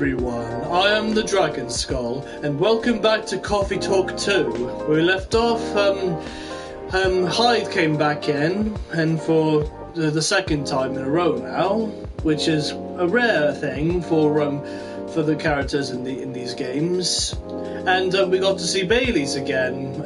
everyone, I am the Dragon Skull, and welcome back to Coffee Talk 2. Where we left off, Hyde came back in, and for the second time in a row now, which is a rare thing for the characters in these games. And we got to see Bailey's again,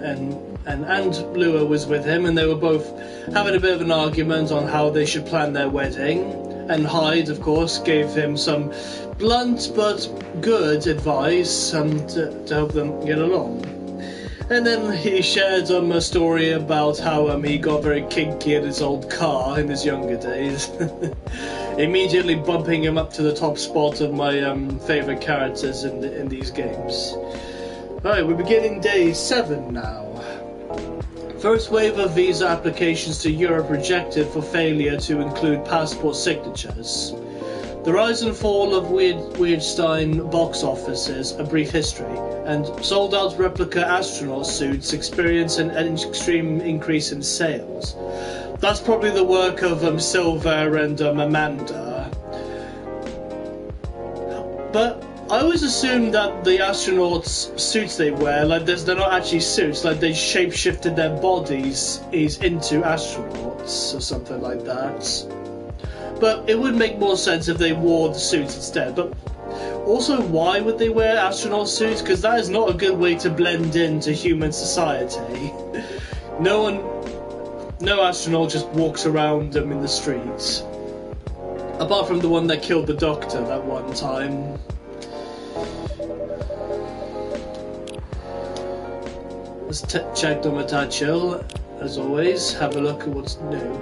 and Lua was with him, and they were both having a bit of an argument on how they should plan their wedding. And Hyde, of course, gave him some blunt but good advice to help them get along. And then he shared a story about how he got very kinky in his old car in his younger days. Immediately bumping him up to the top spot of my favourite characters in these games. Alright, we're beginning day 7 now. First wave of visa applications to Europe rejected for failure to include passport signatures. The rise and fall of Weirdstein box offices, a brief history, and sold-out replica astronaut suits experience an extreme increase in sales. That's probably the work of Silver and Amanda. But I always assumed that the astronauts' suits they wear, they're not actually suits, like they shape-shifted their bodies into astronauts or something like that. But it would make more sense if they wore the suits instead. But also, why would they wear astronaut suits? Because that is not a good way to blend into human society. No astronaut just walks around in the streets. Apart from the one that killed the doctor that one time. Let's check the Matachil, as always. Have a look at what's new.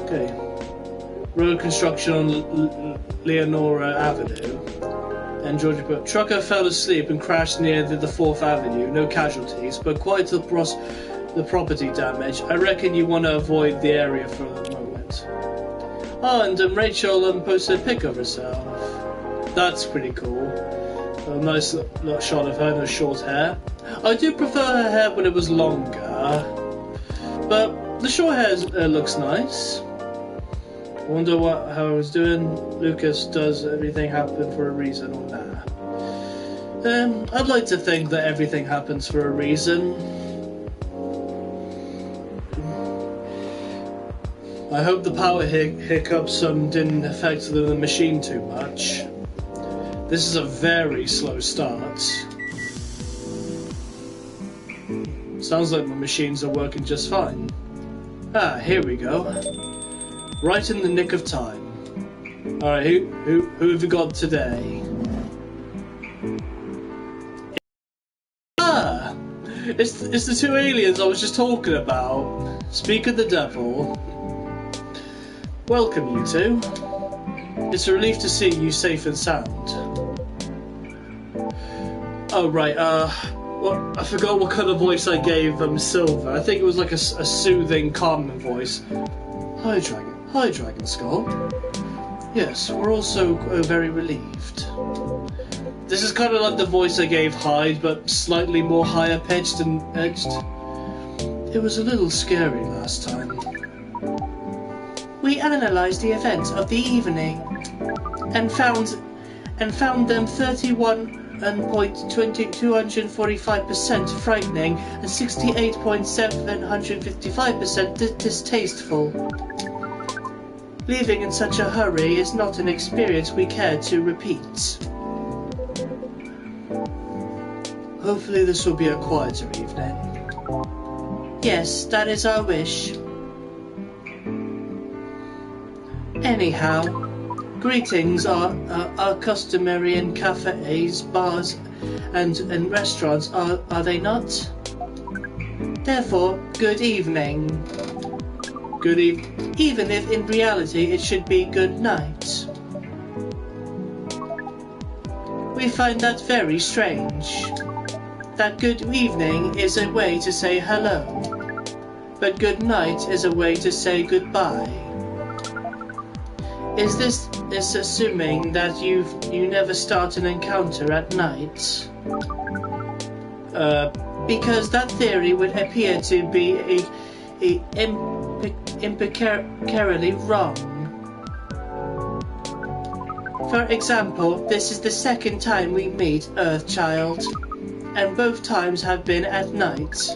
Okay. Road construction on Leonora Avenue. And Georgia put, trucker fell asleep and crashed near the 4th Avenue. No casualties, but quite the property damage. I reckon you want to avoid the area for the moment. Oh, and Rachel posted a pic of herself. That's pretty cool. A nice little shot of her in her short hair. I do prefer her hair when it was longer, but the short hair looks nice. I wonder how I was doing. Lucas, does everything happen for a reason or nah? I'd like to think that everything happens for a reason. I hope the power hiccups didn't affect the machine too much. This is a very slow start. Sounds like my machines are working just fine. Ah, here we go. Right in the nick of time. Alright, who have you got today? Ah! It's the 2 aliens I was just talking about. Speak of the devil. Welcome, you two. It's a relief to see you safe and sound. Oh, right, well, I forgot what kind of voice I gave Silver. I think it was like a soothing, calming voice. Hi, Dragon Skull. Yes, we're also very relieved. This is kind of like the voice I gave Hyde, but slightly more higher pitched and edged. It was a little scary last time. We analysed the events of the evening and found them 31.245% frightening and 68.755% distasteful. Leaving in such a hurry is not an experience we care to repeat. Hopefully this will be a quieter evening. Yes, that is our wish. Anyhow, greetings are customary in cafes, bars, and restaurants, are they not? Therefore, good evening. Good evening. Even if in reality it should be good night. We find that very strange. That good evening is a way to say hello, but good night is a way to say goodbye. Is this assuming that you never start an encounter at night? Because that theory would appear to be empirically wrong. For example, this is the second time we meet Earthchild, and both times have been at night.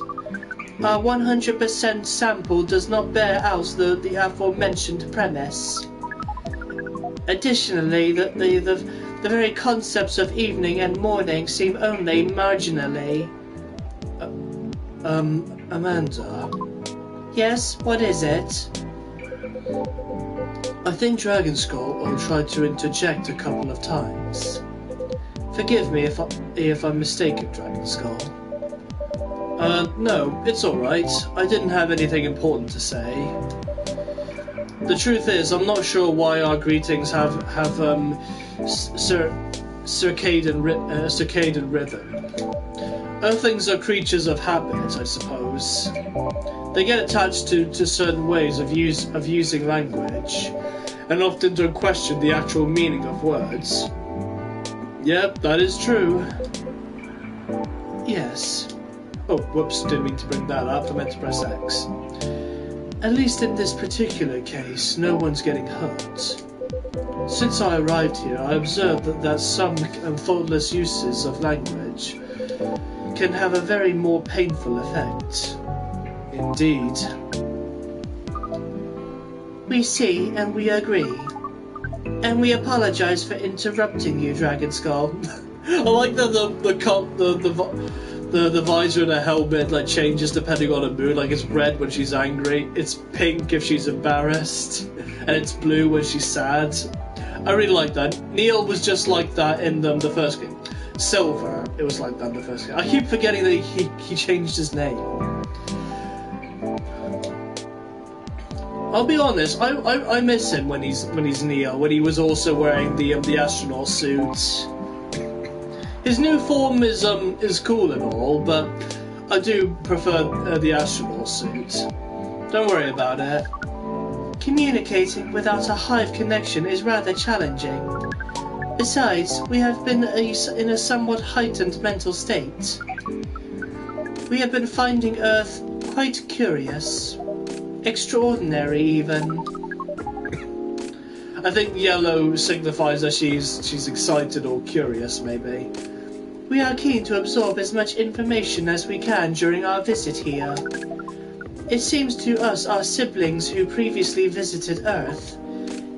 Our 100% sample does not bear out the aforementioned premise. Additionally, the very concepts of evening and morning seem only marginally... Amanda? Yes, what is it? I think Dragon Skull tried to interject a couple of times. Forgive me if I'm mistaken, Dragon Skull. No, it's alright. I didn't have anything important to say. The truth is, I'm not sure why our greetings have circadian rhythm. Earthlings are creatures of habit, I suppose. They get attached to certain ways of using language, and often don't question the actual meaning of words. Yep, that is true. Yes. Oh, whoops, didn't mean to bring that up. I meant to press X. At least in this particular case, no one's getting hurt. Since I arrived here, I observed that some thoughtless uses of language can have a very more painful effect. Indeed. We see and we agree. And we apologize for interrupting you, Dragon Skull. I like that the visor and the helmet changes depending on her mood. It's red when she's angry, it's pink if she's embarrassed, and it's blue when she's sad. I really like that. Neil was just like that in the first game. Silver, it was like that in the first game. I keep forgetting that he changed his name. I'll be honest, I miss him when he's Neil, when he was also wearing the astronaut suit. His new form is cool and all, but I do prefer the astronaut suit. Don't worry about it. Communicating without a hive connection is rather challenging. Besides, we have been in a somewhat heightened mental state. We have been finding Earth quite curious. Extraordinary, even. I think yellow signifies that she's excited or curious, maybe. We are keen to absorb as much information as we can during our visit here. It seems to us our siblings who previously visited Earth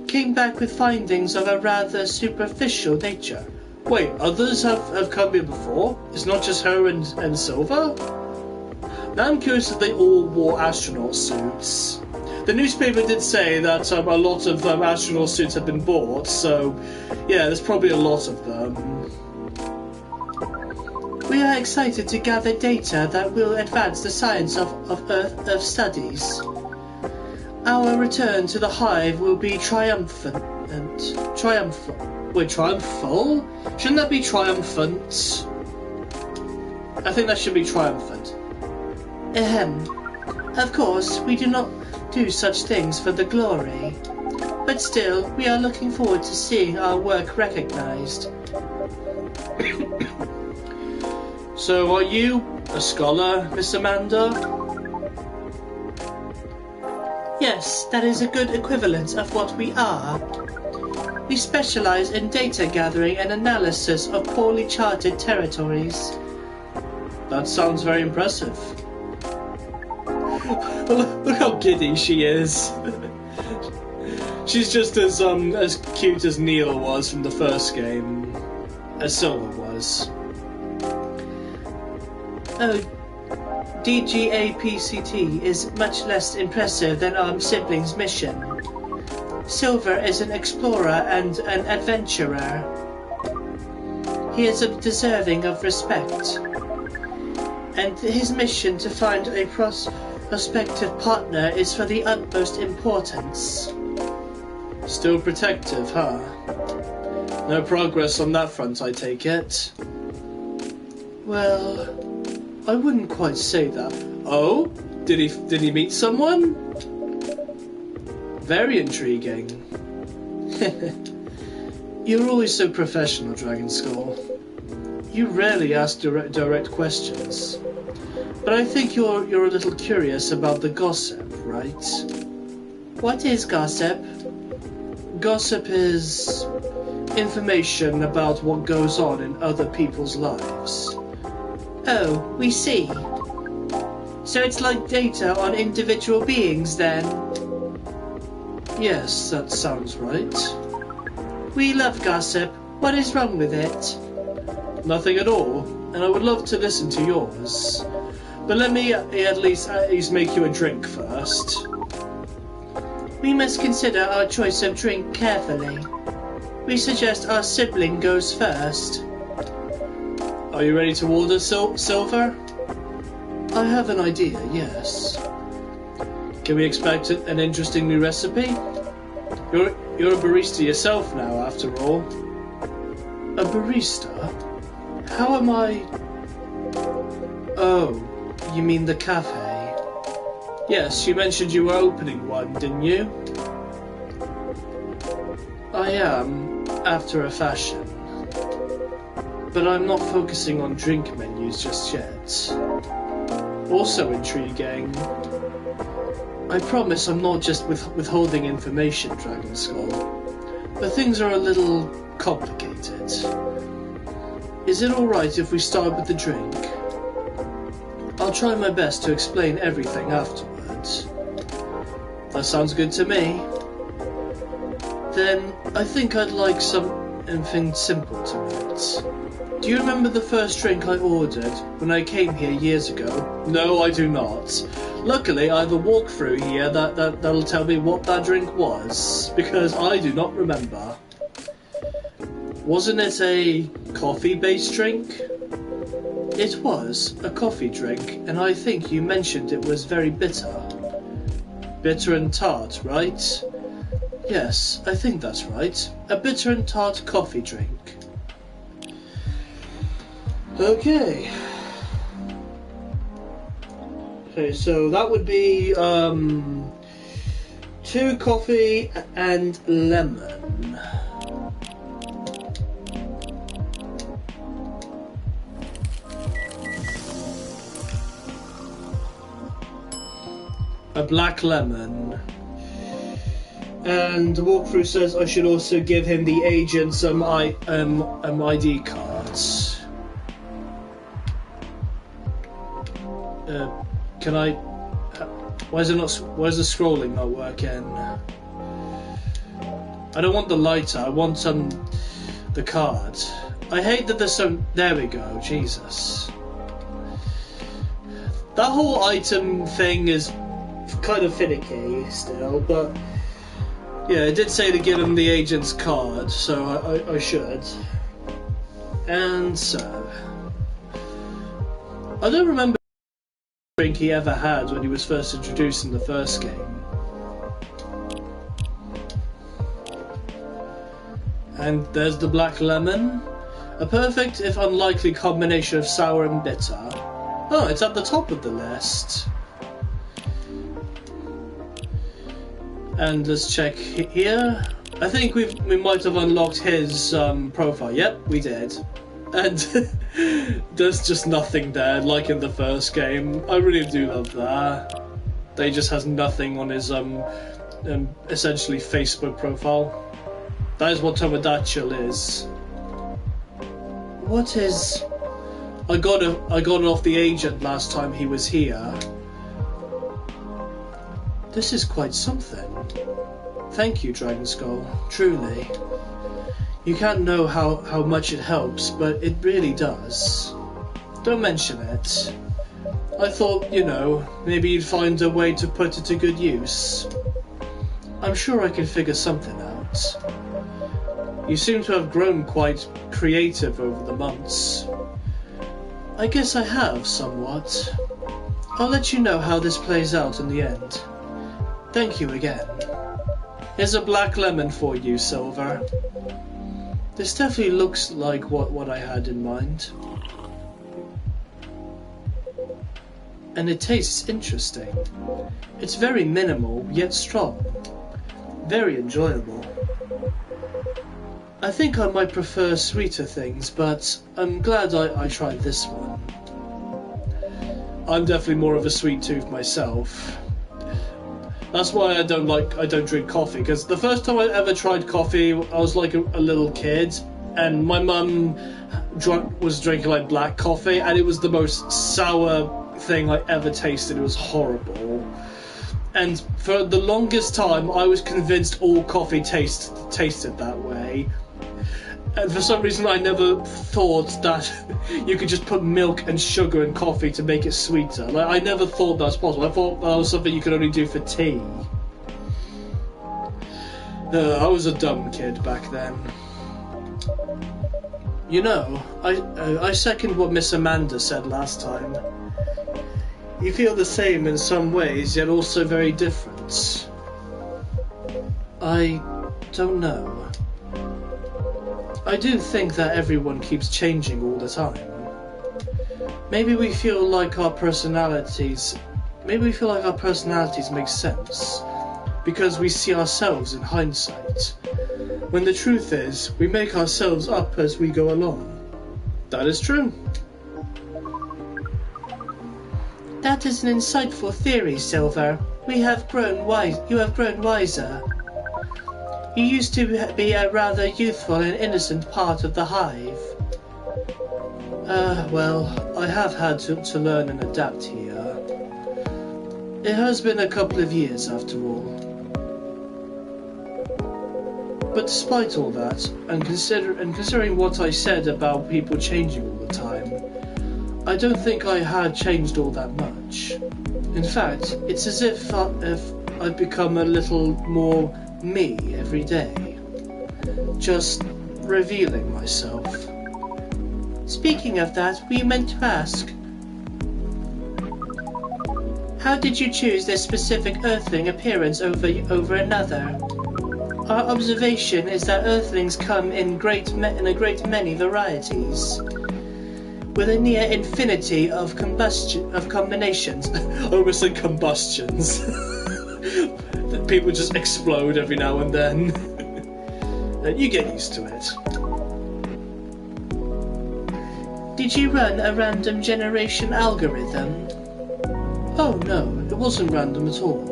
came back with findings of a rather superficial nature. Wait, others have come here before? It's not just her and Silver? Now I'm curious if they all wore astronaut suits. The newspaper did say that a lot of astronaut suits have been bought, so yeah, there's probably a lot of them. We are excited to gather data that will advance the science of Earth studies. Our return to the hive will be triumphant. Wait, triumphal? Shouldn't that be triumphant? I think that should be triumphant. Ahem. Of course, we do not do such things for the glory. But still, we are looking forward to seeing our work recognized. So, are you a scholar, Miss Amanda? Yes, that is a good equivalent of what we are. We specialize in data gathering and analysis of poorly charted territories. That sounds very impressive. Look how giddy she is. She's just as cute as Neil was from the first game, as Silver was. Oh, DGAPCT is much less impressive than our siblings' mission. Silver is an explorer and an adventurer. He is deserving of respect. And his mission to find a prospective partner is for the utmost importance. Still protective, huh? No progress on that front, I take it. Well, I wouldn't quite say that. Oh? Did he meet someone? Very intriguing. You're always so professional, Dragon Skull. You rarely ask direct questions. But I think you're a little curious about the gossip, right? What is gossip? Gossip is information about what goes on in other people's lives. Oh, we see. So it's like data on individual beings then? Yes, that sounds right. We love gossip. What is wrong with it? Nothing at all, and I would love to listen to yours. But let me at least make you a drink first. We must consider our choice of drink carefully. We suggest our sibling goes first. Are you ready to order, Silver? I have an idea, yes. Can we expect an interesting new recipe? You're a barista yourself now, after all. A barista? How am I... Oh, you mean the cafe? Yes, you mentioned you were opening one, didn't you? I am, after a fashion. But I'm not focusing on drink menus just yet. Also intriguing. I promise I'm not just withholding information, Dragon Skull. But things are a little complicated. Is it alright if we start with the drink? I'll try my best to explain everything afterwards. That sounds good to me. Then I think I'd like something simple tonight. Do you remember the first drink I ordered when I came here years ago? No, I do not. Luckily, I have a walkthrough here that'll tell me what that drink was, because I do not remember. Wasn't it a coffee-based drink? It was a coffee drink, and I think you mentioned it was very bitter. Bitter and tart, right? Yes, I think that's right. A bitter and tart coffee drink. Okay. Okay, so that would be 2 coffee and lemon. A black lemon. And the walkthrough says I should also give him the agent some ID cards. Can I? Why is the scrolling not working? I don't want the lighter. I want the card. I hate that there's some. There we go. Jesus. That whole item thing is kind of finicky still, but yeah, it did say to give him the agent's card, so I should. And so I don't remember the drink he ever had when he was first introduced in the first game. And there's the black lemon, a perfect if unlikely combination of sour and bitter. Oh, it's at the top of the list. And let's check here. I think we might have unlocked his profile. Yep, we did. And there's just nothing there, like in the first game. I really do love that. They just has nothing on his essentially Facebook profile. That is what Tomodachi is. What is? I got it off the agent last time he was here. This is quite something. Thank you, Dragon Skull. Truly. You can't know how much it helps, but it really does. Don't mention it. I thought, maybe you'd find a way to put it to good use. I'm sure I can figure something out. You seem to have grown quite creative over the months. I guess I have, somewhat. I'll let you know how this plays out in the end. Thank you again. Here's a black lemon for you, Silver. This definitely looks like what I had in mind. And it tastes interesting. It's very minimal, yet strong. Very enjoyable. I think I might prefer sweeter things, but I'm glad I tried this one. I'm definitely more of a sweet tooth myself. That's why I don't drink coffee, because the first time I ever tried coffee, I was like a little kid, and my mum was drinking like black coffee, and it was the most sour thing I ever tasted. It was horrible. And for the longest time, I was convinced all coffee tasted that way. And for some reason, I never thought that you could just put milk and sugar in coffee to make it sweeter. Like, I never thought that was possible. I thought that was something you could only do for tea. I was a dumb kid back then. You know, I second what Miss Amanda said last time. You feel the same in some ways, yet also very different. I don't know. I do think that everyone keeps changing all the time. Maybe we feel like our personalities make sense because we see ourselves in hindsight, when the truth is we make ourselves up as we go along. That is true. That is an insightful theory, Silver. You have grown wiser. You used to be a rather youthful and innocent part of the hive. Well, I have had to learn and adapt here. It has been a couple of years after all. But despite all that, and considering what I said about people changing all the time, I don't think I had changed all that much. In fact, it's as if I'd become a little more me every day, just revealing myself. Speaking of that, we meant to ask, how did you choose this specific Earthling appearance over another? Our observation is that Earthlings come in a great many varieties, with a near infinity of combinations. I almost said combustions. People just explode every now and then. You get used to it. Did you run a random generation algorithm? Oh no, it wasn't random at all.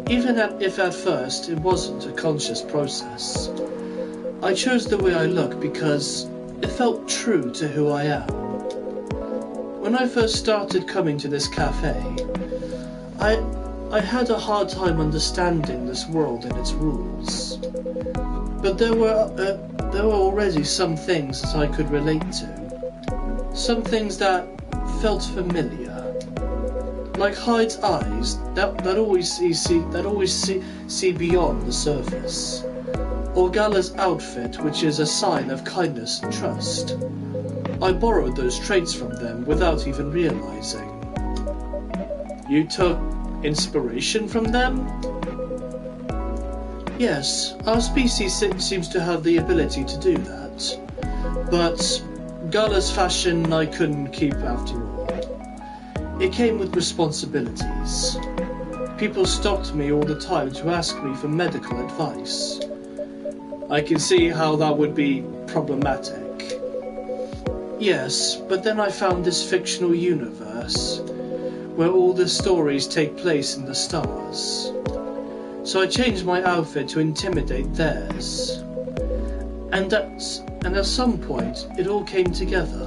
Even if at first it wasn't a conscious process. I chose the way I look because it felt true to who I am. When I first started coming to this cafe, I had a hard time understanding this world and its rules. But there were already some things that I could relate to. Some things that felt familiar. Like Hyde's eyes that always see beyond the surface. Or Gala's outfit, which is a sign of kindness and trust. I borrowed those traits from them without even realizing. You took inspiration from them? Yes, our species seems to have the ability to do that. But Gala's fashion I couldn't keep after all. It came with responsibilities. People stopped me all the time to ask me for medical advice. I can see how that would be problematic. Yes, but then I found this fictional universe where all the stories take place in the stars. So I changed my outfit to intimidate theirs. And at some point, it all came together.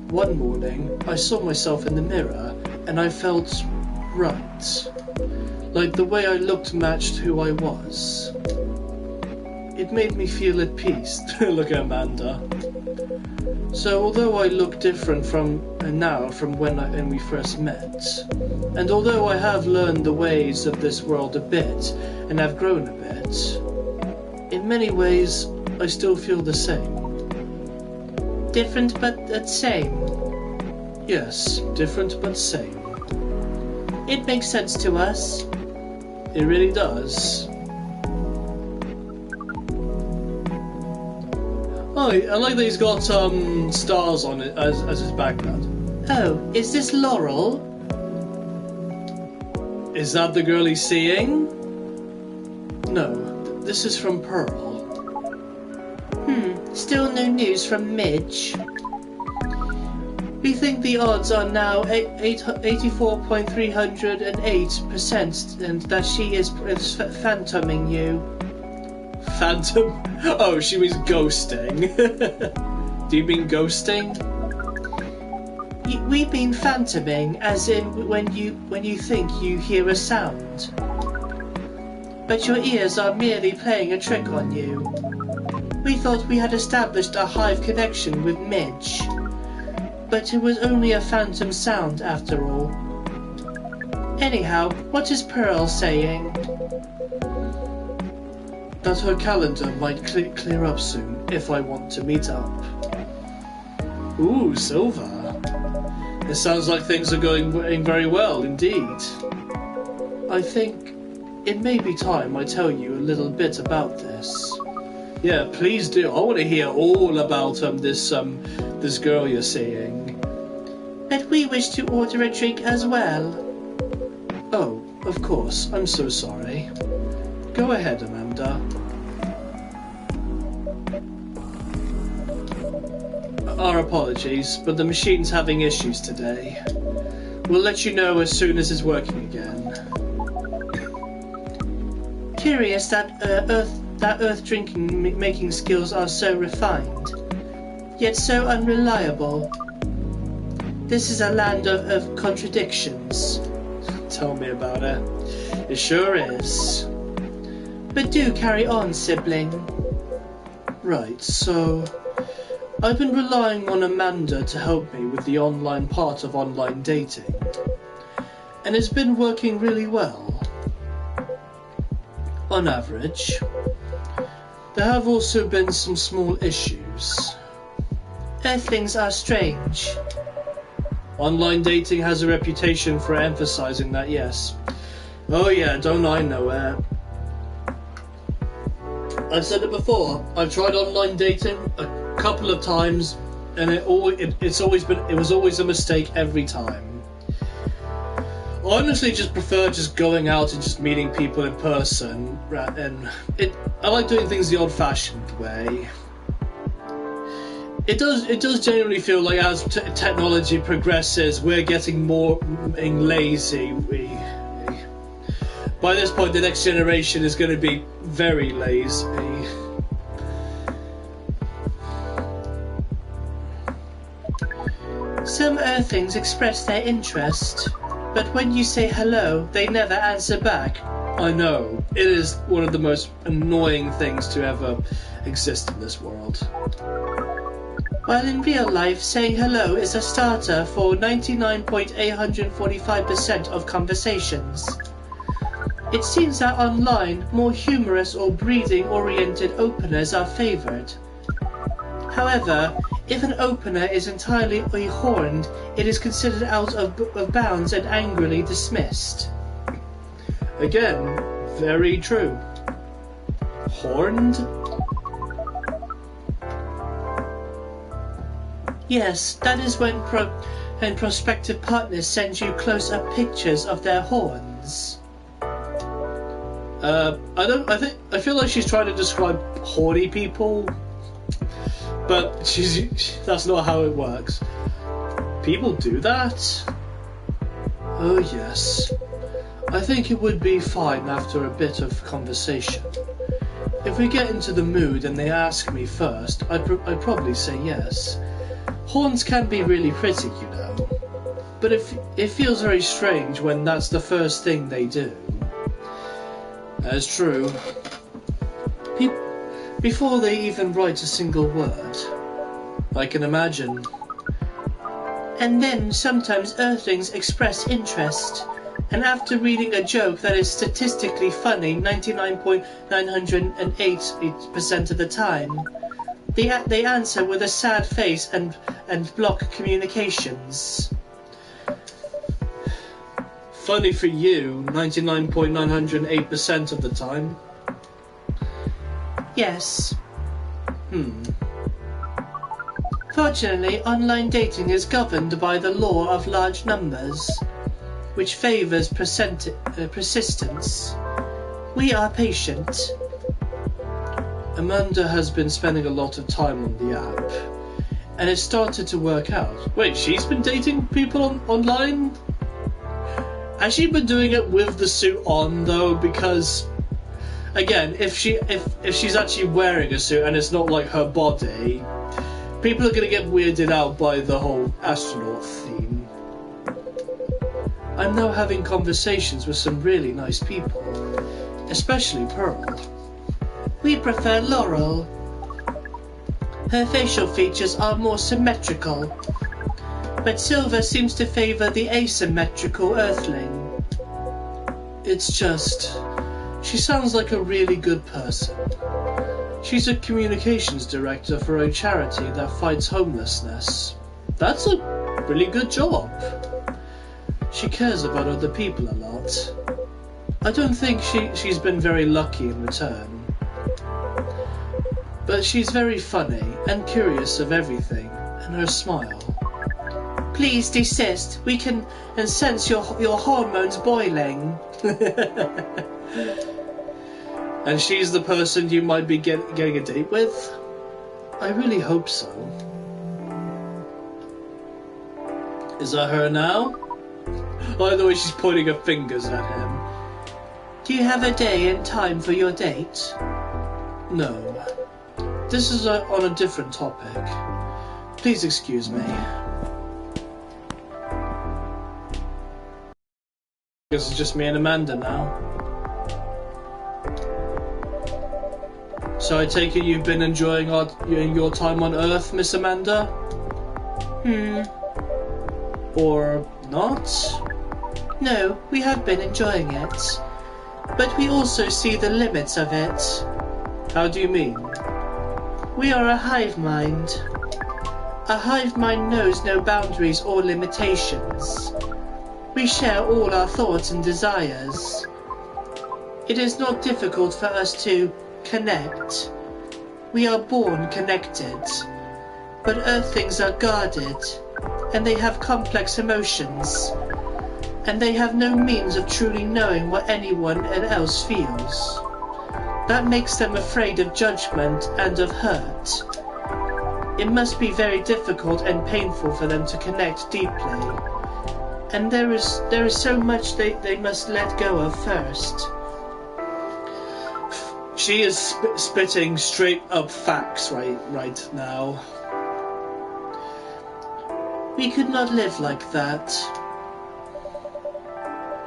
One morning, I saw myself in the mirror, and I felt right. Like the way I looked matched who I was. It made me feel at peace. Look at Amanda. So although I look different from when we first met, and although I have learned the ways of this world a bit, and have grown a bit, in many ways I still feel the same. Different but the same. Yes, different but same. It makes sense to us. It really does. Oh, I like that he's got stars on it as his background. Oh, is this Laurel? Is that the girl he's seeing? No, this is from Pearl. Still no news from Midge. We think the odds are now 84.308%, and that she is phantoming you. Phantom? Oh, she was ghosting. Do you mean ghosting? We mean phantoming, as in when you think you hear a sound. But your ears are merely playing a trick on you. We thought we had established a hive connection with Midge, but it was only a phantom sound after all. Anyhow, what is Pearl saying? That her calendar might clear up soon if I want to meet up. Ooh, Silver. It sounds like things are going very well indeed. I think it may be time I tell you a little bit about this. Yeah, please do. I want to hear all about this girl you're seeing. But we wish to order a drink as well. Oh, of course. I'm so sorry. Go ahead, Amanda. Our apologies, but the machine's having issues today. We'll let you know as soon as it's working again. Curious that Earth drinking making skills are so refined, yet so unreliable. This is a land of contradictions. Tell me about it. It sure is. But do carry on, sibling. Right, so I've been relying on Amanda to help me with the online part of online dating, and it's been working really well. On average. There have also been some small issues. Earthlings are strange. Online dating has a reputation for emphasizing that, yes. Oh yeah, don't I know it. I've said it before. I've tried online dating a couple of times, and it was always a mistake every time. I honestly just prefer just going out and just meeting people in person, and I like doing things the old-fashioned way. It does generally feel like as technology progresses, we're getting more lazy. By this point, the next generation is going to be very lazy. Some Earthlings express their interest, but when you say hello, they never answer back. I know. It is one of the most annoying things to ever exist in this world. While in real life, saying hello is a starter for 99.845% of conversations. It seems that online, more humorous or breeding-oriented openers are favoured. However, if an opener is entirely horned, it is considered out of bounds and angrily dismissed. Again, very true. Horned? Yes, that is when prospective partners send you close-up pictures of their horns. I feel like she's trying to describe horny people, but that's not how it works. People do that? Oh yes. I think it would be fine after a bit of conversation. If we get into the mood and they ask me first, I'd probably say yes. Horns can be really pretty, you know, but it feels very strange when that's the first thing they do. That's true. Before they even write a single word. I can imagine. And then sometimes Earthlings express interest, and after reading a joke that is statistically funny 99.908% of the time, they answer with a sad face and block communications. Funny for you, 99.908% of the time. Yes. Fortunately, online dating is governed by the law of large numbers, which favours persistence. We are patient. Amanda has been spending a lot of time on the app, and it started to work out. Wait, she's been dating people online? Has she been doing it with the suit on though? Because again, if she's actually wearing a suit and it's not like her body, people are gonna get weirded out by the whole astronaut theme. I'm now having conversations with some really nice people, especially Pearl. We prefer Laurel. Her facial features are more symmetrical, but Silver seems to favor the asymmetrical Earthling. It's just, she sounds like a really good person. She's a communications director for a charity that fights homelessness. That's a really good job. She cares about other people a lot. I don't think she's been very lucky in return. But she's very funny and curious of everything, and her smile. Please desist. We can sense your hormones boiling. And she's the person you might be getting a date with? I really hope so. Is that her now? I like the way she's pointing her fingers at him. Do you have a day and time for your date? No. This is on a different topic. Please excuse me. Guess it's just me and Amanda now. So I take it you've been enjoying your time on Earth, Miss Amanda? Or not? No, we have been enjoying it. But we also see the limits of it. How do you mean? We are a hive mind. A hive mind knows no boundaries or limitations. We share all our thoughts and desires. It is not difficult for us to connect. We are born connected. But Earthlings are guarded, and they have complex emotions, and they have no means of truly knowing what anyone else feels. That makes them afraid of judgment and of hurt. It must be very difficult and painful for them to connect deeply. And there is so much they must let go of first. She is spitting straight up facts right now. We could not live like that.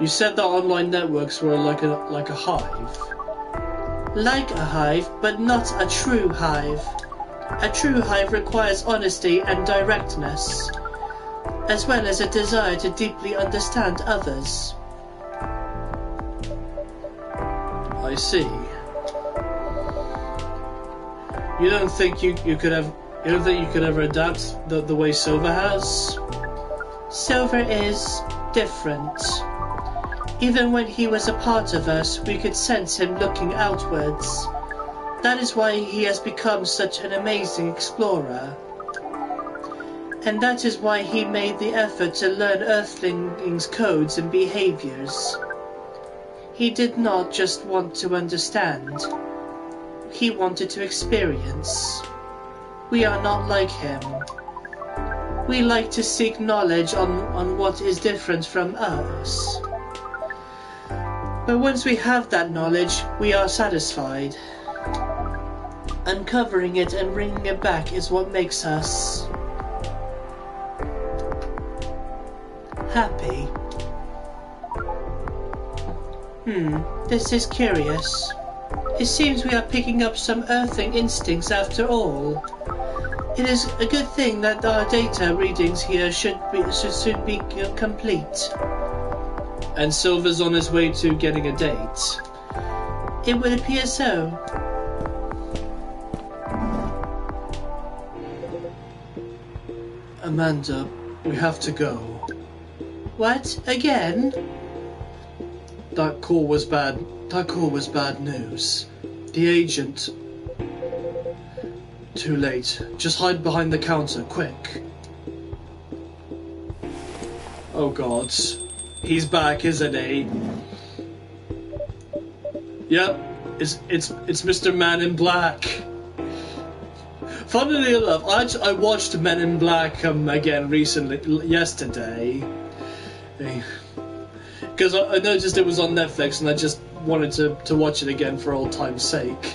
You said that online networks were like a hive. Like a hive, but not a true hive. A true hive requires honesty and directness, as well as a desire to deeply understand others. I see. You don't think you could ever adapt the way Silver has? Silver is different. Even when he was a part of us, we could sense him looking outwards. That is why he has become such an amazing explorer. And that is why he made the effort to learn Earthlings' codes and behaviors. He did not just want to understand. He wanted to experience. We are not like him. We like to seek knowledge on what is different from us. But once we have that knowledge, we are satisfied. Uncovering it and bringing it back is what makes us happy. This is curious. It seems we are picking up some earthing instincts after all. It is a good thing that our data readings here should soon be complete. And Silver's on his way to getting a date. It would appear so. Amanda, we have to go. What? Again? That call was bad news. The agent... Too late. Just hide behind the counter, quick. Oh god. He's back, isn't he? Yep. It's Mr. Man in Black. Funnily enough, I watched Men in Black again yesterday. Because I noticed it was on Netflix and I just wanted to watch it again for old time's sake.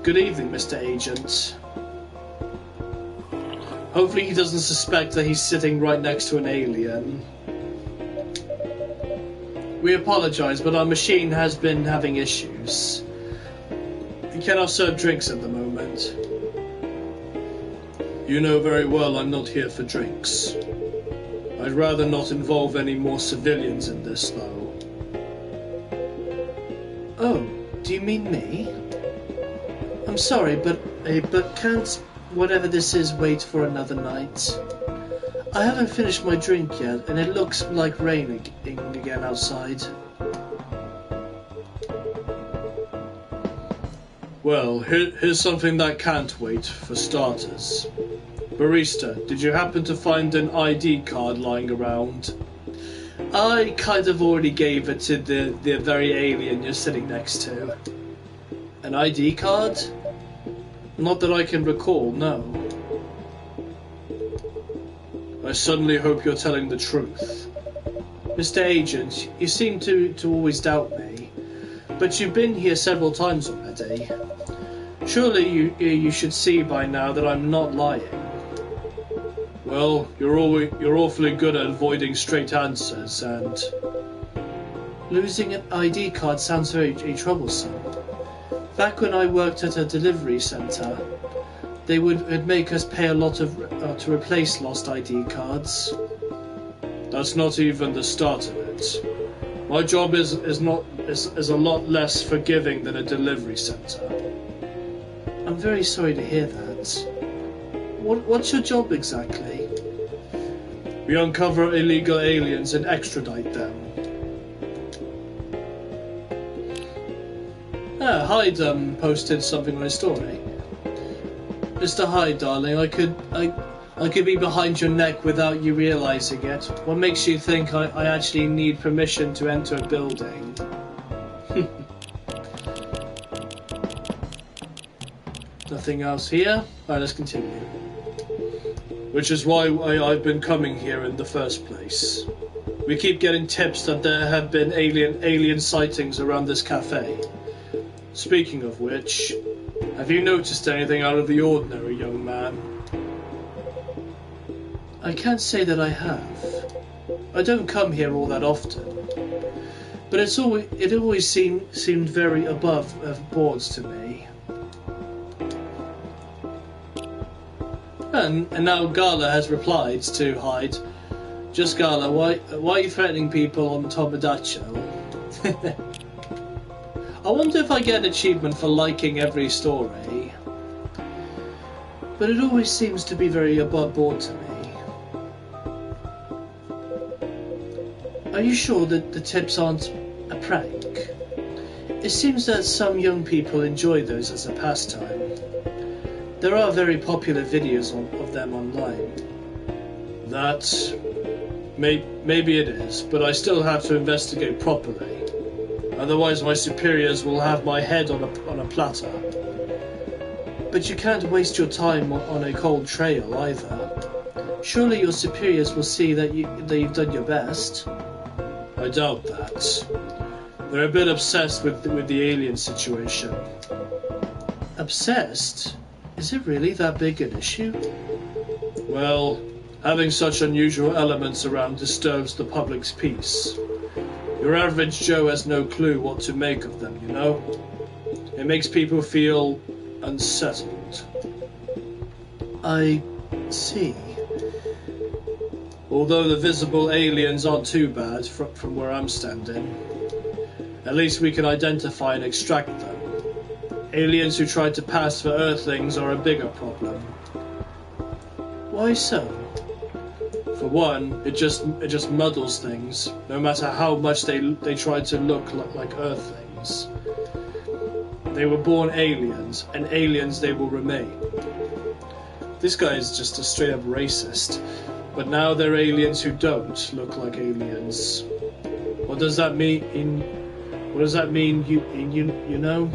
Good evening, Mr. Agent. Hopefully he doesn't suspect that he's sitting right next to an alien. We apologize, but our machine has been having issues. We cannot serve drinks at the moment. You know very well I'm not here for drinks. I'd rather not involve any more civilians in this, though. Oh, do you mean me? I'm sorry, but can't whatever this is wait for another night? I haven't finished my drink yet, and it looks like raining again outside. Well, here's something that can't wait, for starters. Barista, did you happen to find an ID card lying around? I kind of already gave it to the very alien you're sitting next to. An ID card? Not that I can recall, no. I suddenly hope you're telling the truth. Mr. Agent, you seem to always doubt me, but you've been here several times already. Surely you should see by now that I'm not lying. Well, you're awfully good at avoiding straight answers, and... Losing an ID card sounds very troublesome. Back when I worked at a delivery centre, they would make us pay a lot to replace lost ID cards. That's not even the start of it. My job is a lot less forgiving than a delivery centre. I'm very sorry to hear that. What's your job exactly? We uncover illegal aliens and extradite them. Hyde posted something on his story. Mr. Hyde, darling, I could be behind your neck without you realizing it. What makes you think I actually need permission to enter a building? Nothing else here? Alright, let's continue. Which is why I've been coming here in the first place. We keep getting tips that there have been alien sightings around this cafe. Speaking of which, have you noticed anything out of the ordinary, young man? I can't say that I have. I don't come here all that often, but it always seemed very above boards to me. And now Gala has replied to Hyde. Just Gala, why are you threatening people on Tomodachi? I wonder if I get an achievement for liking every story. But it always seems to be very above board to me. Are you sure that the tips aren't a prank? It seems that some young people enjoy those as a pastime. There are very popular videos of them online. Maybe it is, but I still have to investigate properly. Otherwise my superiors will have my head on a platter. But you can't waste your time on a cold trail either. Surely your superiors will see that you've done your best. I doubt that. They're a bit obsessed with the alien situation. Obsessed? Is it really that big an issue? Well, having such unusual elements around disturbs the public's peace. Your average Joe has no clue what to make of them, you know? It makes people feel unsettled. I see. Although the visible aliens aren't too bad from where I'm standing, at least we can identify and extract them. Aliens who try to pass for Earthlings are a bigger problem. Why so? For one, it just muddles things, no matter how much they try to look like Earthlings. They were born aliens, and aliens they will remain. This guy is just a straight up racist, but now they're aliens who don't look like aliens. What does that mean? What does that mean? You know?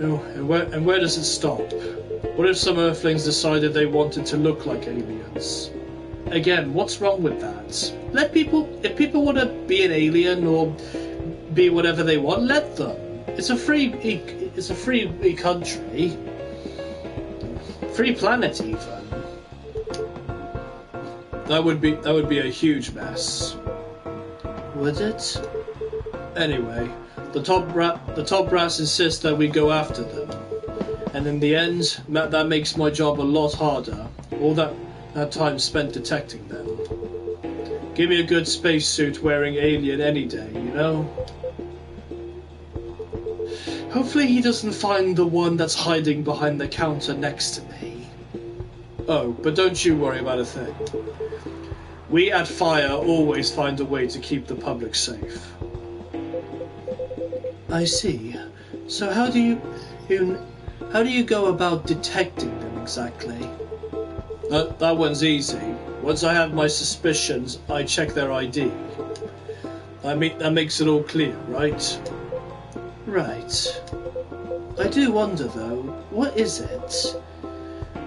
Oh, and where does it stop? What if some Earthlings decided they wanted to look like aliens? Again, what's wrong with that? Let people, if people want to be an alien or be whatever they want, let them. It's a free country, free planet even. That would be a huge mess. Would it? Anyway, the top brass insists that we go after them, and in the end, that makes my job a lot harder. All that time spent detecting them. Give me a good spacesuit wearing alien any day, you know? Hopefully he doesn't find the one that's hiding behind the counter next to me. Oh, but don't you worry about a thing. We at Fire always find a way to keep the public safe. I see. So how do you go about detecting them exactly? That one's easy. Once I have my suspicions, I check their ID. That makes it all clear, right? Right. I do wonder though, what is it?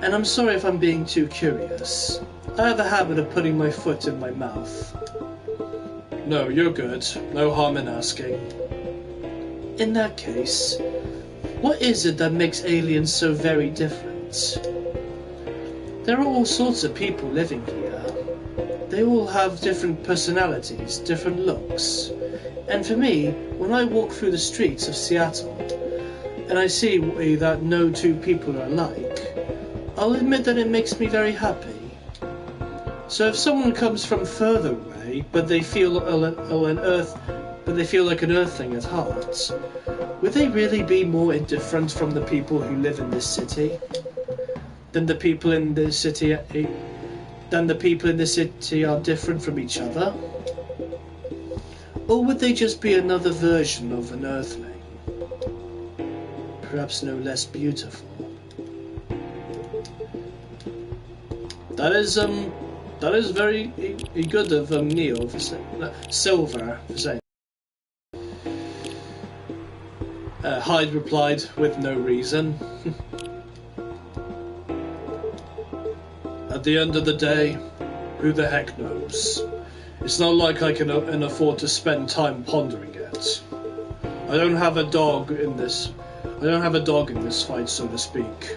And I'm sorry if I'm being too curious. I have a habit of putting my foot in my mouth. No, you're good. No harm in asking. In that case, what is it that makes aliens so very different? There are all sorts of people living here. They all have different personalities, different looks. And for me, when I walk through the streets of Seattle, and I see that no two people are alike, I'll admit that it makes me very happy. So if someone comes from further away, but they feel like an Earthling at heart, would they really be more indifferent from the people who live in this city than the people in the city are different from each other? Or would they just be another version of an Earthling, perhaps no less beautiful? That is very good of Neil for Silver for saying. Hyde replied with no reason. At the end of the day, who the heck knows? It's not like I can afford to spend time pondering it. I don't have a dog in this fight, so to speak.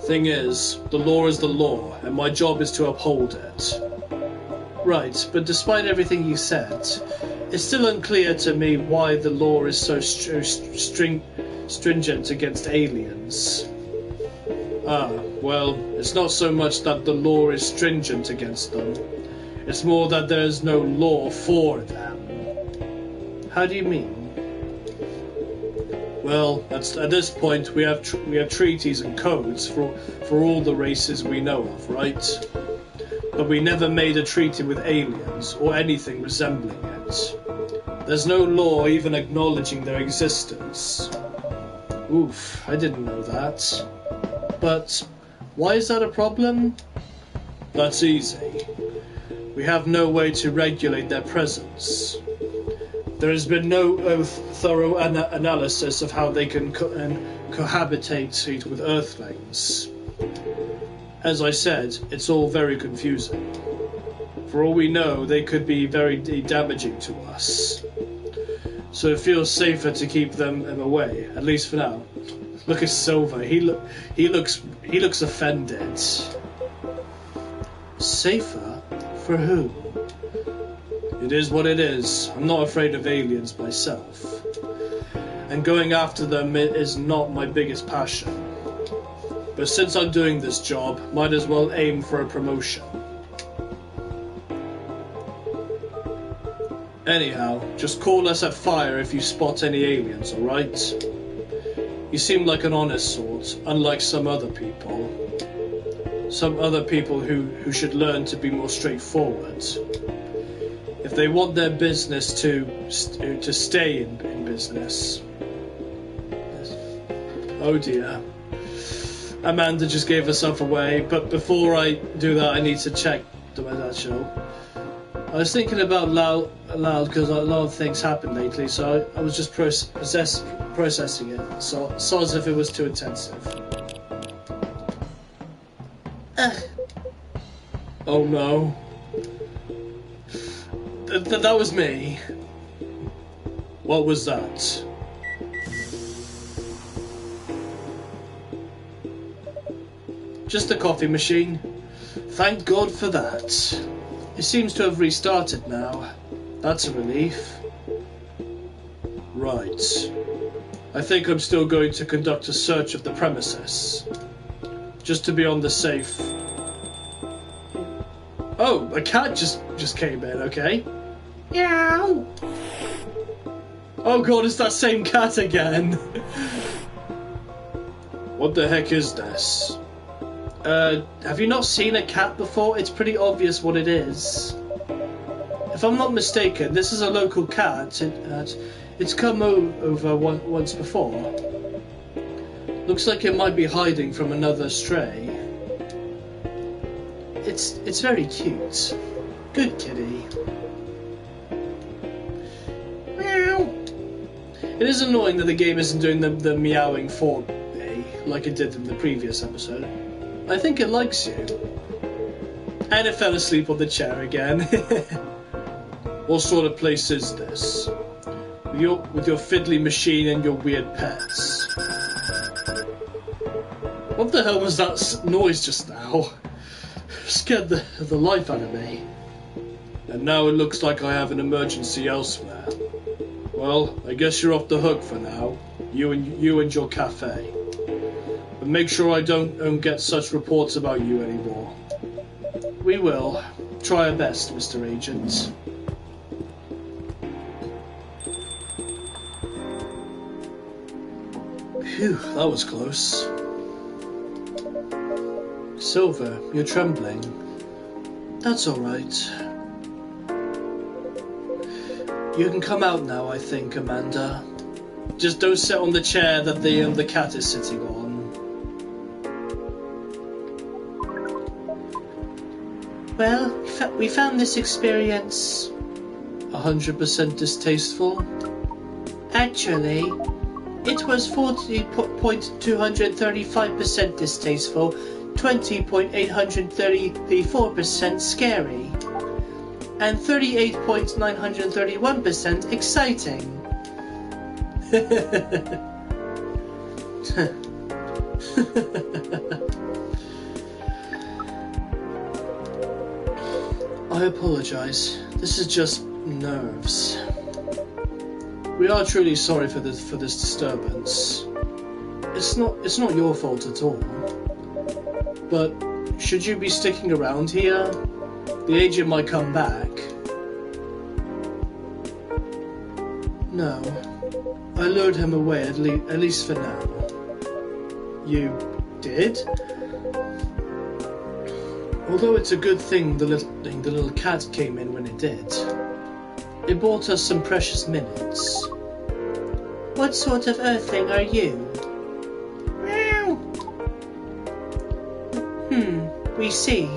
Thing is, the law is the law, and my job is to uphold it. Right, but despite everything you said, it's still unclear to me why the law is so stringent against aliens. Well, it's not so much that the law is stringent against them. It's more that there's no law for them. How do you mean? Well, at this point we have treaties and codes for all the races we know of, right? But we never made a treaty with aliens or anything resembling it. There's no law even acknowledging their existence. Oof, I didn't know that. But why is that a problem? That's easy. We have no way to regulate their presence. There has been no thorough analysis of how they can cohabitate with Earthlings. As I said, it's all very confusing. For all we know, they could be very damaging to us. So it feels safer to keep them away, at least for now. Look at Silver. He looks offended. Safer? For whom? It is what it is. I'm not afraid of aliens myself. And going after them is not my biggest passion. But since I'm doing this job, might as well aim for a promotion. Anyhow, just call us at Fire if you spot any aliens, alright? You seem like an honest sort, unlike some other people. Some other people who should learn to be more straightforward. If they want their business to stay in business. Oh dear. Amanda just gave herself away, but before I do that I need to check that show. I was thinking about loud because a lot of things happened lately, so I was just processing it. So as if it was too intensive. Ugh. Oh no. That was me. What was that? Just a coffee machine. Thank God for that. It seems to have restarted now. That's a relief. Right. I think I'm still going to conduct a search of the premises. Just to be on the safe. Oh, a cat just came in, okay. Meow. Oh god, it's that same cat again. What the heck is this? Have you not seen a cat before? It's pretty obvious what it is. If I'm not mistaken, this is a local cat. It's come over once before. Looks like it might be hiding from another stray. It's very cute. Good kitty. Meow. It is annoying that the game isn't doing the meowing for me like it did in the previous episode. I think it likes you. And it fell asleep on the chair again. What sort of place is this? With your fiddly machine and your weird pets. What the hell was that noise just now? Scared the life out of me. And now it looks like I have an emergency elsewhere. Well, I guess you're off the hook for now. You and your cafe. But make sure I don't get such reports about you anymore. We will. Try our best, Mr. Agent. Phew, that was close. Silver, you're trembling. That's alright. You can come out now, I think, Amanda. Just don't sit on the chair that the cat is sitting on. Well, we found this experience 100% distasteful. Actually, it was 40.235% distasteful, 20.834% scary, and 38.931% exciting. I apologize. This is just nerves. We are truly sorry for this disturbance. It's not your fault at all. But should you be sticking around here? The agent might come back. No. I lured him away at least for now. You did? Although it's a good thing the little cat came in when it did. It bought us some precious minutes. What sort of earthling are you? Meow. We see.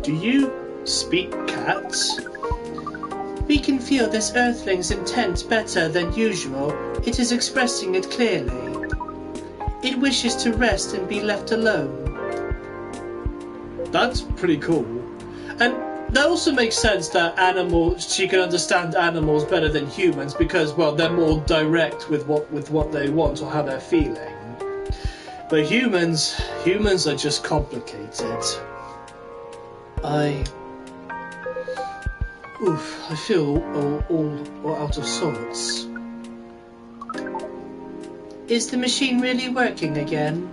Do you speak cat? We can feel this earthling's intent better than usual. It is expressing it clearly. It wishes to rest and be left alone. That's pretty cool. And that also makes sense that she can understand animals better than humans because, well, they're more direct with what they want or how they're feeling. But humans are just complicated. I feel all out of sorts. Is the machine really working again?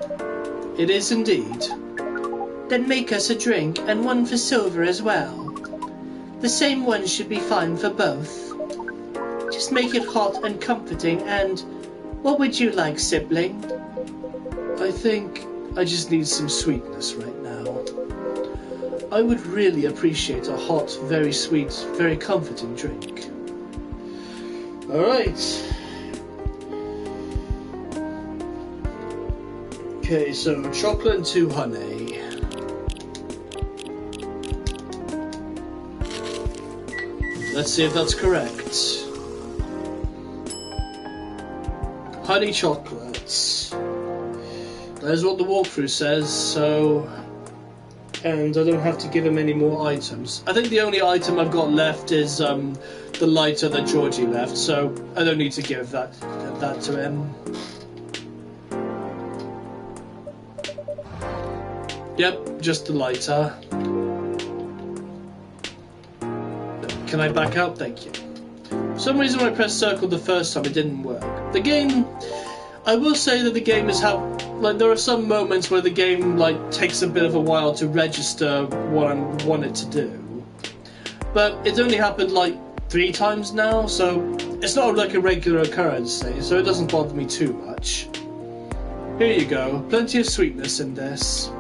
It is indeed. Then make us a drink and one for Silver as well. The same one should be fine for both. Just make it hot and comforting and... What would you like, sibling? I think I just need some sweetness right now. I would really appreciate a hot, very sweet, very comforting drink. Alright. Okay, so chocolate and 2 honey. Let's see if that's correct. Honey chocolates. That is what the walkthrough says, so and I don't have to give him any more items. I think the only item I've got left is the lighter that Georgie left, so I don't need to give that to him. Yep, just the lighter. Can I back out? Thank you. For some reason when I pressed circle the first time it didn't work. The game, I will say that the game is there are some moments where the game takes a bit of a while to register what I want it to do. But it's only happened 3 times now, so it's not a regular occurrence, so it doesn't bother me too much. Here you go, plenty of sweetness in this.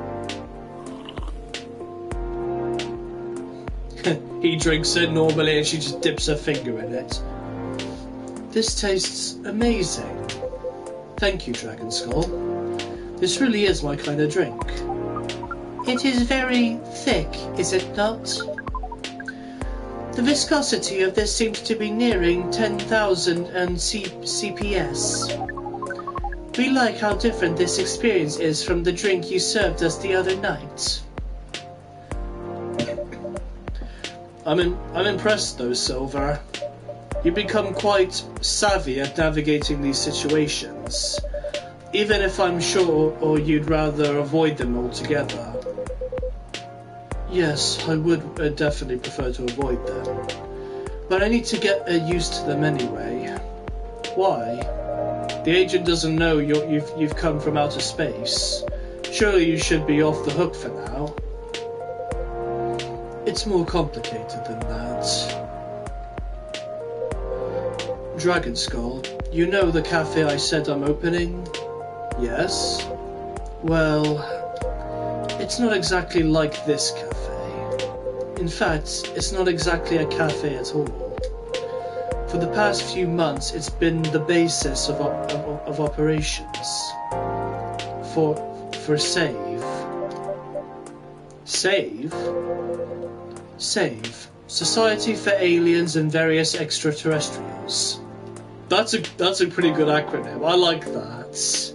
He drinks it normally and she just dips her finger in it. This tastes amazing. Thank you, Dragon Skull. This really is my kind of drink. It is very thick, is it not? The viscosity of this seems to be nearing 10,000 CPS. We like how different this experience is from the drink you served us the other night. I'm impressed though, Silver. You become quite savvy at navigating these situations, even if I'm sure you'd rather avoid them altogether. Yes, I would definitely prefer to avoid them, but I need to get used to them anyway. Why? The agent doesn't know you've come from outer space. Surely you should be off the hook for now. It's more complicated than that. Dragon Skull, you know the cafe I said I'm opening? Yes? Well, it's not exactly like this cafe. In fact, it's not exactly a cafe at all. For the past few months, it's been the basis of operations. For Save. Save? Save. Society for Aliens and Various Extraterrestrials. That's a pretty good acronym. I like that.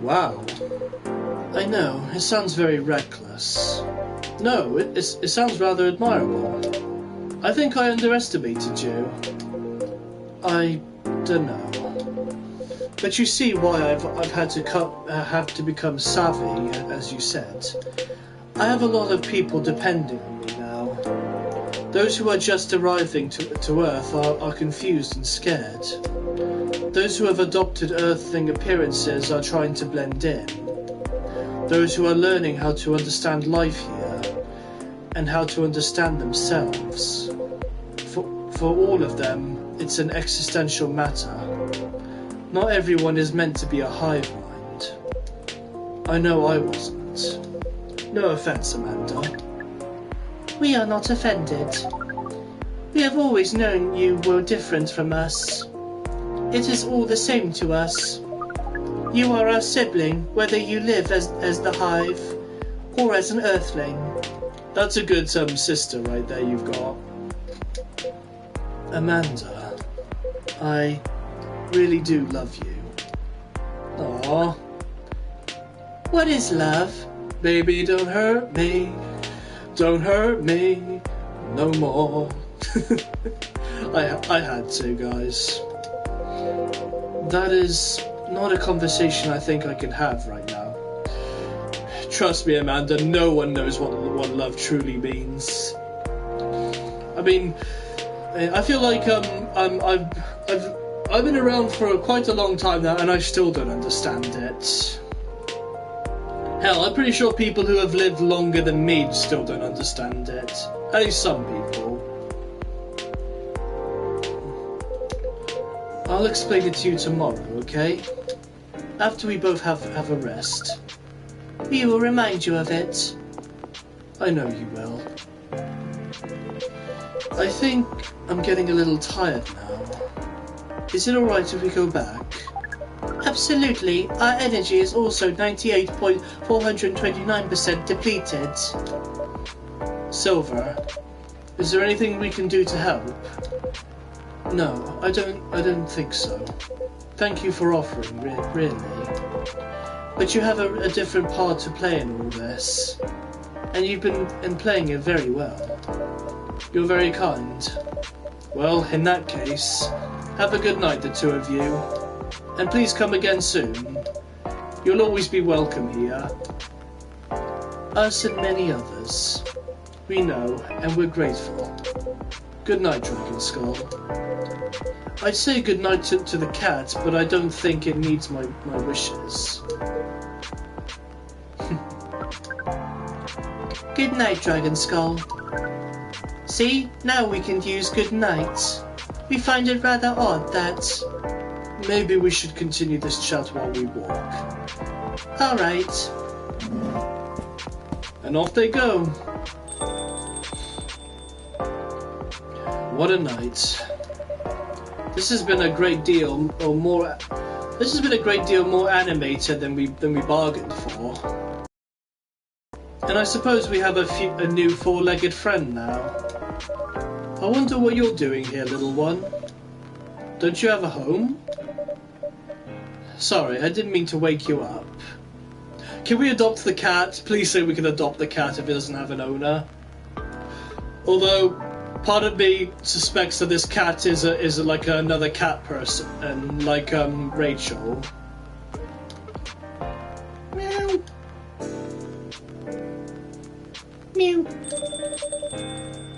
Wow. I know, it sounds very reckless. No, it sounds rather admirable. I think I underestimated you. I don't know. But you see why I've had to become savvy, as you said. I have a lot of people depending on me now. Those who are just arriving to Earth are confused and scared. Those who have adopted Earthling appearances are trying to blend in. Those who are learning how to understand life here and how to understand themselves. For all of them, it's an existential matter. Not everyone is meant to be a hive mind. I know I wasn't. No offense, Amanda. We are not offended. We have always known you were different from us. It is all the same to us. You are our sibling, whether you live as the hive or as an earthling. That's a good sister right there you've got. Amanda, I really do love you. Aww. What is love? Baby, don't hurt me. Don't hurt me no more. I had to, guys. That is not a conversation I think I can have right now. Trust me, Amanda, no one knows what love truly means. I mean, I feel like I've been around for quite a long time now, and I still don't understand it. Hell, I'm pretty sure people who have lived longer than me still don't understand it. At least some people. I'll explain it to you tomorrow, okay? After we both have a rest. We will remind you of it. I know you will. I think I'm getting a little tired now. Is it alright if we go back? Absolutely. Our energy is also 98.429% depleted. Silver, is there anything we can do to help? No, I don't think so. Thank you for offering, really. But you have a different part to play in all this. And you've been playing it very well. You're very kind. Well, in that case, have a good night, the two of you. And please come again soon. You'll always be welcome here. Us and many others. We know, and we're grateful. Good night, Dragon Skull. I'd say good night to the cat, but I don't think it needs my wishes. Good night, Dragon Skull. See, now we can use good night. We find it rather odd that... Maybe we should continue this chat while we walk. Alright. And off they go. What a night. This has been a great deal more animated than we bargained for. And I suppose we have a new four-legged friend now. I wonder what you're doing here, little one. Don't you have a home? Sorry, I didn't mean to wake you up. Can we adopt the cat? Please say we can adopt the cat if it doesn't have an owner. Although, part of me suspects that this cat is like another cat person, and like Rachel. Meow. Meow.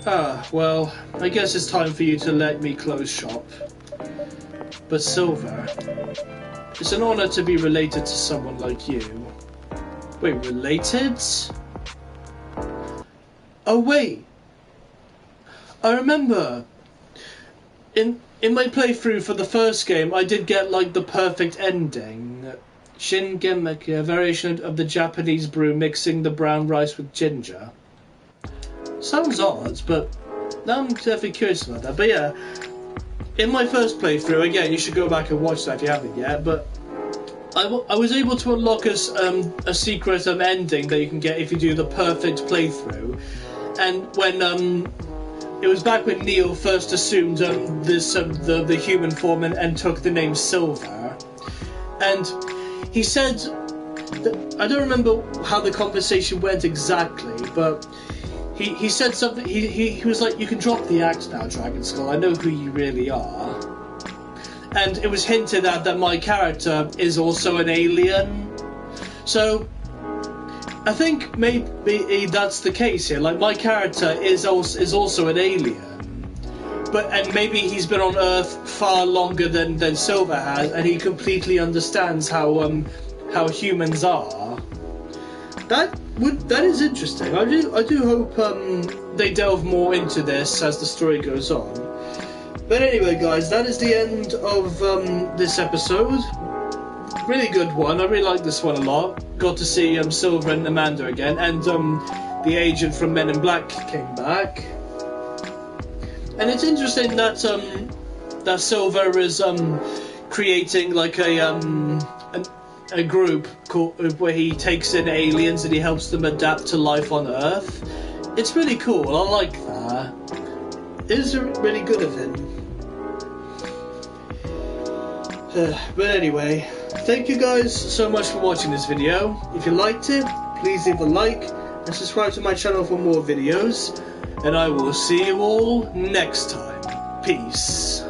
Ah, well, I guess it's time for you to let me close shop. But Silver, it's an honor to be related to someone like you. Wait, related? Oh wait! I remember! In my playthrough for the first game, I did get like the perfect ending. Shingemeki, a variation of the Japanese brew mixing the brown rice with ginger. Sounds odd, but now I'm definitely curious about that. But yeah, in my first playthrough, again, you should go back and watch that if you haven't yet, but I was able to unlock a secret ending that you can get if you do the perfect playthrough. And when it was back when Neil first assumed the human form and took the name Silver, and he said that, I don't remember how the conversation went exactly, but he said something. He was like, "You can drop the act now, Dragon Skull. I know who you really are." And it was hinted at that my character is also an alien. So I think maybe that's the case here. Like, my character is also an alien, and maybe he's been on Earth far longer than Silver has, and he completely understands how humans are. That is interesting. I do hope they delve more into this as the story goes on. But anyway, guys, that is the end of this episode. Really good one. I really like this one a lot. Got to see Silver and Amanda again, and the agent from Men in Black came back. And it's interesting that that Silver is creating like a group where he takes in aliens and he helps them adapt to life on Earth. It's really cool. I like that. It is really good of him. But anyway, thank you guys so much for watching this video. If you liked it, please leave a like and subscribe to my channel for more videos. And I will see you all next time. Peace.